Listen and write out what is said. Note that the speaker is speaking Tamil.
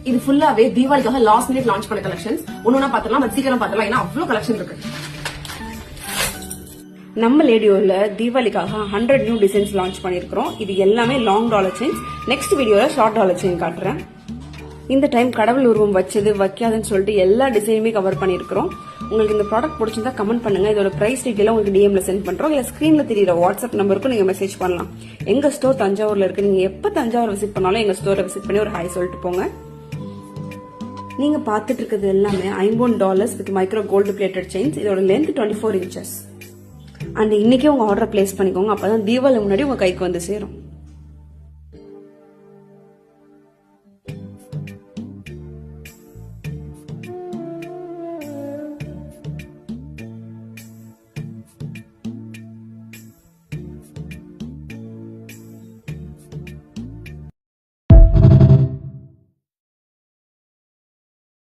இது ஃபுல்லாவே தீபாவளிக்காக லாஸ்ட் மினிட் லான்ச் பண்ண கலெக்ஷன்ஸ். ஒன்னொன்னா பாத்தலாம், பட் சீக்கிரம் பாத்தலாம், ஏன்னா அவ்வளவு கலெக்ஷன் இருக்கு. நம்ம லேடியோல தீபாவளிக்காக 100 நியூ டிசைன்ஸ் லான்ச் பண்ணிருக்கிறோம். இது எல்லாமே லாங் டாலர் செயின்ஸ். நெக்ஸ்ட் வீடியோல ஷார்ட் டாலர் செயின் காட்டுறேன். இந்த டைம் கடவுள் உருவம் வச்சது வைக்காதுன்னு சொல்லிட்டு எல்லா டிசைனுமே கவர் பண்ணிருக்கிறோம். உங்களுக்கு இந்த ப்ராடக்ட் பிடிச்சிருந்தா கமெண்ட் பண்ணுங்க. இதோட பிரைஸ் டீடைல் உங்களுக்கு டிஎம்ல சென்ட் பண்றோம். இல்ல ஸ்கிரீன்ல தெரியுற வாட்ஸ்அப் நம்பருக்கு நீங்க மெசேஜ் பண்ணலாம். எங்க ஸ்டோர் தஞ்சாவூர்ல இருக்கு. நீங்க எப்ப தஞ்சாவூர் விசிட் பண்ணாலும் எங்க ஸ்டோரை விசிட் பண்ணி ஒரு ஹாய் சொல்லிட்டு போங்க. நீங்க பாத்துட்டு இருக்கிறது எல்லாமே $50 with micro gold plated chains. இதோட லென்த் 24 inches. அண்ட் இன்னைக்கே உங்க ஆர்டர் பிளேஸ் பண்ணிக்கோங்க. அப்பதான் தீபாவளி முன்னாடி உங்க கைக்கு வந்து சேரும்.